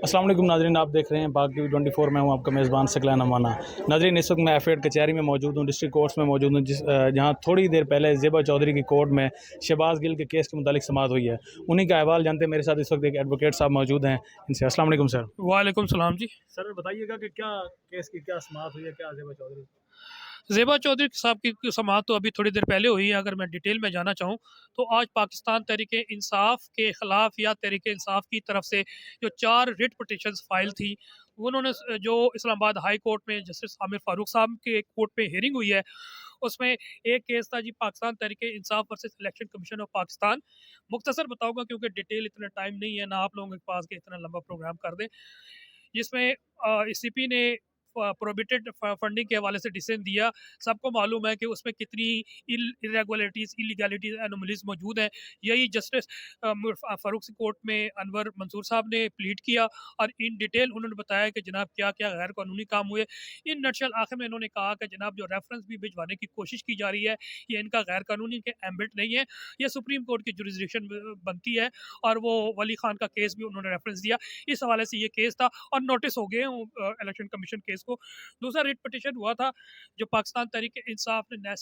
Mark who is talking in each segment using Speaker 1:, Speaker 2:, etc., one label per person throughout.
Speaker 1: अस्सलाम वालेकुम नाजरीन, आप देख रहे हैं बाग टीवी 24। मैं हूं आपका मेज़बान सकलैन अमाना। नाजरीन, इस वक्त मैं एफएड कचहरी में मौजूद हूं, डिस्ट्रिक्ट कोर्ट्स में मौजूद हूं, जहां थोड़ी देर पहले ज़ेबा चौधरी की कोर्ट में शहबाज गिल के केस के मुतालिक समाअत हुई है। उन्हीं का अहवाल जानते हैं। मेरे साथ इस वक्त एक एडवोकेट साहब मौजूद हैं। इनसे अस्सलाम वालेकुम सर।
Speaker 2: वालेकुम सलाम जी।
Speaker 1: सर बताइएगा कि क्या केस की क्या समाअत हुई है, क्या ज़ेबा चौधरी।
Speaker 2: ज़ेबा चौधरी साहब की समाअत तो अभी थोड़ी देर पहले हुई है। अगर मैं डिटेल में जाना चाहूँ तो आज पाकिस्तान तहरीक इंसाफ के ख़िलाफ़ या तहरीक इंसाफ की तरफ से जो 4 रिट पिटिशंस फाइल थी, उन्होंने जो इस्लामाबाद हाई कोर्ट में जस्टिस आमिर फ़ारूक साहब के कोर्ट में हियरिंग हुई है, उसमें एक केस था जी Pakistan Tehreek Insaf versus election commission of Pakistan. मुख्तसर बताऊँगा क्योंकि डिटेल इतना टाइम नहीं है, ना आप लोगों के पास के इतना लंबा प्रोग्राम कर दें। जिसमें सीपी ने प्रोहिबिटेड फंडिंग के हवाले से डिसीजन दिया। सबको मालूम है कि उसमें कितनी इरेगुलरिटीज़, इलीगैलिटीज़, एनोमलीज़ मौजूद हैं। यही जस्टिस फ़ारूक सी कोर्ट में अनवर मंसूर साहब ने प्लीड किया और इन डिटेल उन्होंने बताया कि जनाब क्या-क्या गैर कानूनी काम हुए। इन नटशल आखिर में इन्होंने कहा कि जनाब जो रेफरेंस भी भिजवाने की कोशिश की जा रही है, ये इनका गैर कानूनी के एम्बिट नहीं है, ये सुप्रीम कोर्ट की जुरिसडिक्शन बनती है। और वो वली खान का केस भी उन्होंने रेफरेंस दिया। इस हवाले से ये केस था और नोटिस हो गए इलेक्शन कमीशन केस को। दूसरा रिट पिटिशन हुआ था जो पाकिस्तान तहरीक इंसाफ ने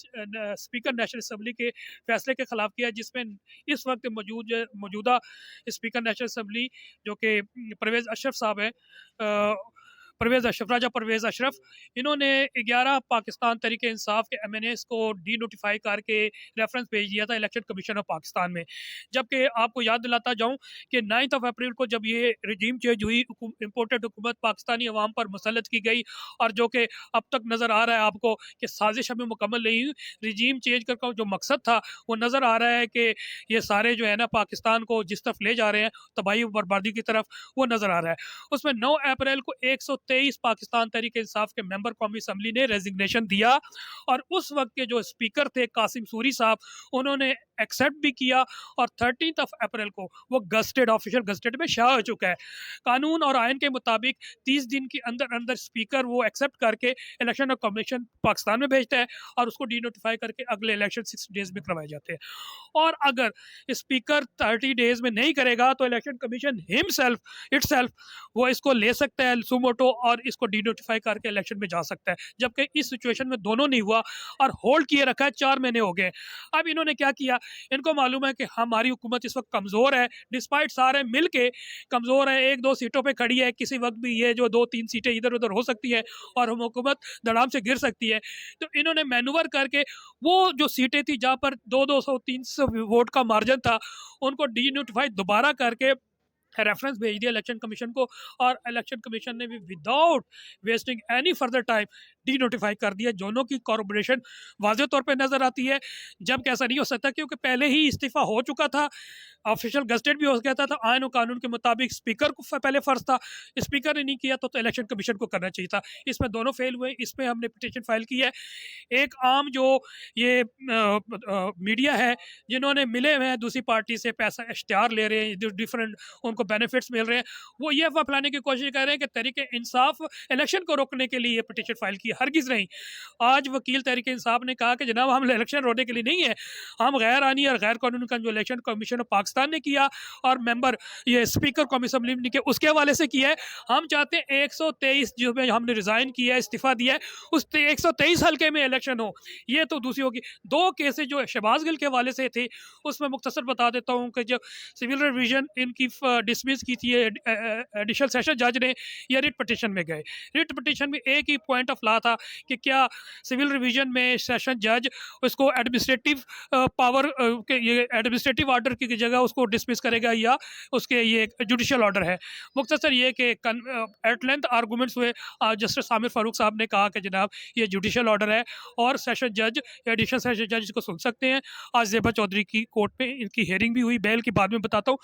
Speaker 2: स्पीकर नेशनल असम्बली के फैसले के खिलाफ किया, जिसमें इस वक्त मौजूदा स्पीकर नेशनल असम्बली जो कि परवेज़ अशरफ साहब हैं, राजा परवेज़ अशरफ, इन्होंने 11 पाकिस्तान तहरीक इंसाफ के एमएनएस को डी नोटिफाई करके रेफरेंस भेज दिया था इलेक्शन कमीशन ऑफ पाकिस्तान में। जबकि आपको याद दिलाता जाऊं कि 9 अप्रैल को जब ये रजीम चेंज हुई, इम्पोर्टेड हुकूमत पाकिस्तानी अवाम पर मुसल्लत की गई और जो कि अब तक नज़र आ रहा है आपको कि साजिश हमें मुकम्मल नहीं हुई। रजीम चेंज का जो मकसद था वो नज़र आ रहा है कि ये सारे जो है ना पाकिस्तान को जिस तरफ ले जा रहे हैं, तबाही बर्बादी की तरफ, वो नज़र आ रहा है। उसमें 9 अप्रैल को 123 पाकिस्तान तहरीक इंसाफ के मेंबर कौमी असम्बली ने रेजिग्नेशन दिया और उस वक्त के जो स्पीकर थे कासिम सूरी साहब, उन्होंने एक्सेप्ट भी किया और 13 अप्रैल को वो गस्टेड, ऑफिशियल गस्टेड में शाया हो चुका है। कानून और आयन के मुताबिक 30 दिन के अंदर अंदर स्पीकर वो एक्सेप्ट करके इलेक्शन कमीशन पाकिस्तान में भेजता है और उसको डी नोटिफाई करके अगले इलेक्शन 6 डेज में करवाए जाते हैं। और अगर स्पीकर 30 डेज में नहीं करेगा तो इलेक्शन कमीशन इटसेल्फ वो इसको ले सकता है सुमोटो और इसको डी नोटिफाई करके इलेक्शन में जा सकता है। जबकि इस सिचुएशन में दोनों नहीं हुआ और होल्ड किए रखा है, 4 महीने हो गए। अब इन्होंने क्या किया, इनको मालूम है कि हमारी हुकूमत इस वक्त कमज़ोर है, डिस्पाइट सारे मिल के कमज़ोर है, 1-2 सीटों पे खड़ी है, किसी वक्त भी ये जो 2-3 सीटें इधर उधर हो सकती है और हम हुकूमत धड़ाम से गिर सकती है। तो इन्होंने मैनूवर करके वो जो सीटें थी जहाँ पर 200-300 वोट का मार्जिन था, उनको डी नोटिफाई दोबारा करके रेफरेंस भेज दिया इलेक्शन कमीशन को और इलेक्शन कमीशन ने भी without wasting any further time D notify कर दिया। दोनों की कॉर्पोरेशन वाज़े तौर पे नज़र आती है। जब कैसा नहीं हो सकता क्योंकि पहले ही इस्तीफ़ा हो चुका था, ऑफिशियल गस्टेड भी हो गया था, तो आयन और कानून के मुताबिक स्पीकर को पहले फ़र्ज था, स्पीकर ने नहीं किया तो इलेक्शन कमीशन को करना चाहिए था। इसमें दोनों फेल हुए। इसमें हमने पिटीशन फाइल की है। एक आम जो ये मीडिया है जिन्होंने मिले हुए हैं दूसरी पार्टी से, पैसा इश्तिहार ले रहे हैं, डिफरेंट उनको बेनिफिट्स मिल रहे हैं, वो ये अफवाह फैलाने की कोशिश कर रहे हैं कि तहरीक इंसाफ इलेक्शन को रोकने के लिए ये पिटीशन फाइल की। हरगिज़ नहीं। आज वकील तहरीक इंसाफ ने कहा कि जनाब हम इलेक्शन रोकने के लिए नहीं है, हम गैर आनी और गैर कानूनी का जो इलेक्शन कमीशन ऑफ पाकिस्तान ने किया और मेंबर ये स्पीकर कौमी असम्बली ने किया उसके हवाले से किया है। हम चाहते हैं 123 जो में हमने रिज़ाइन किया है, इस्तीफ़ा दिया है, उस 123 हल्के में इलेक्शन हो। ये तो दूसरी होगी। 2 केसेज जो शहबाज गिल के हवाले से थे उसमें मुख्तसर बता देता हूँ कि जो सिविल रिवीजन इनकी डिसमिस की थी एडिशनल सेशन जज ने, ये रिट पिटीशन में गए। रिट पिटीशन में एक ही पॉइंट ऑफ ला था कि क्या सिविल रिवीजन में सेशन जज उसको एडमिनिस्ट्रेटिव पावर के ये एडमिनिस्ट्रेटिव ऑर्डर की जगह उसको डिसमिस करेगा या उसके ये जुडिशियल ऑर्डर है। मुख्तसर ये कि एट लेंथ आर्गूमेंट्स हुए। जस्टिस आमिर फ़ारूक साहब ने कहा कि जनाब ये जुडिशियल ऑर्डर है और सेशन जज एडिशनल सेशन जज इसको सुन सकते हैं। आज ज़ेबा चौधरी की कोर्ट में इनकी हेयरिंग भी हुई, बेल की बाद में बताता हूँ।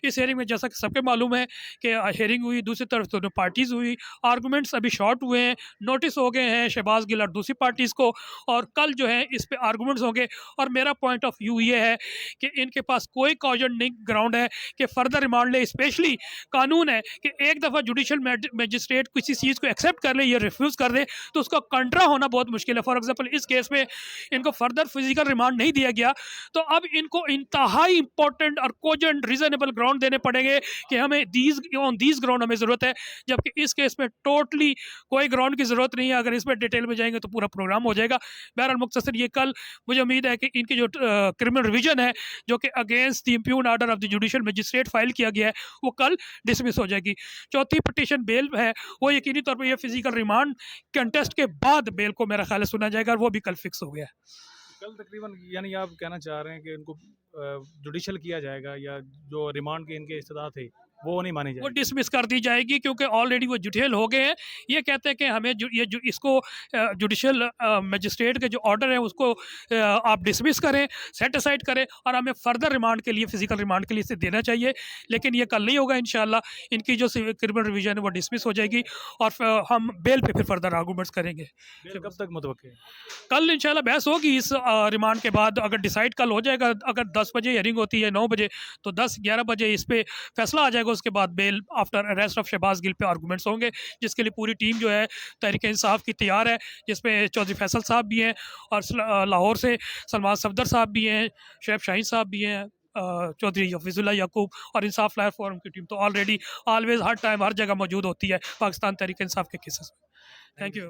Speaker 2: इस हेयरिंग में जैसा कि सबके मालूम है कि हेयरिंग हुई, दूसरी तरफ दोनों पार्टीज़ हुई, आर्गूमेंट्स अभी शॉर्ट हुए हैं, नोटिस हो गए हैं शहबाज गिल और दूसरी पार्टीज़ को, और कल जो है इस पे आर्गूमेंट्स होंगे। और मेरा पॉइंट ऑफ व्यू ये है कि इनके पास कोई कॉजेंट नहीं ग्राउंड है कि फर्दर रिमांड ले। स्पेशली कानून है कि एक दफ़ा जुडिशल मजिस्ट्रेट किसी चीज़ को एक्सेप्ट कर ले या रिफ्यूज़ कर दे तो उसका कंट्रा होना बहुत मुश्किल है। फॉर एग्जाम्पल इस केस में इनको फर्दर फिजिकल रिमांड नहीं दिया गया, तो अब इनको इंतहाई इंपॉर्टेंट और कोजेंट रीजनेबल ग्राउंड देने पड़ेंगे कि हमें ऑन दीज ग्राउंड हमें ज़रूरत है, जबकि इस केस में टोटली कोई ग्राउंड की ज़रूरत नहीं है। अगर इसमें डिटेल में जाएंगे तो पूरा प्रोग्राम हो जाएगा। बहरहाल मुख्तसर ये कल मुझे उम्मीद है कि इनकी जो क्रिमिनल रिविजन है जो कि against the impugn order of the judicial magistrate file किया गया है वो कल डिसमिस हो जाएगी। चौथी पिटीशन बेल है वो यकीनी तौर पर यह फिजिकल रिमांड कंटेस्ट के बाद बेल को मेरा ख्याल है सुना जाएगा, और वो भी कल फिक्स हो गया है।
Speaker 1: कल तकरीबन यानी आप कहना चाह रहे हैं कि इनको जुडिशल किया जाएगा या जो रिमांड के इनके इस्तदा थे वो नहीं मानी
Speaker 2: वो
Speaker 1: जाएगी?
Speaker 2: डिसमिस कर दी जाएगी क्योंकि ऑलरेडी वो जुडिशल हो गए हैं। ये कहते हैं कि हमें इसको जुडिशल मजिस्ट्रेट के जो ऑर्डर है उसको आप डिसमिस करें, सेट असाइड करें, और हमें फर्दर रिमांड के लिए फिजिकल रिमांड के लिए इसे देना चाहिए। लेकिन ये कल नहीं होगा इंशाल्लाह। इनकी जो क्रिमिनल रिविजन है वो डिसमिस हो जाएगी और हम बेल पे फिर फर्दर आर्गूमेंट्स करेंगे।
Speaker 1: बेल कब तक मुतवक्के है?
Speaker 2: कल इंशाल्लाह बहस होगी इस रिमांड के बाद। अगर डिसाइड कल हो जाएगा, अगर 10 बजे हियरिंग होती है 9 बजे, तो 10-11 बजे इस पे फैसला आ जाएगा। उसके बाद bail after arrest of Shahbaz Gill पे आर्गूमेंट्स होंगे, जिसके लिए पूरी टीम जो है तहरीक इंसाफ की तैयार है, जिसमें चौधरी फैसल साहब भी हैं और लाहौर से सलमान सफदर साहब भी हैं, शुएब शाहीन साहब भी हैं, चौधरी हफीजुल्लाह याकूब और इंसाफ लायर फोरम की टीम तो ऑलरेडी ऑलवेज हर टाइम हर जगह मौजूद होती है पाकिस्तान तहरीक इंसाफ के केसेस में। Thank you.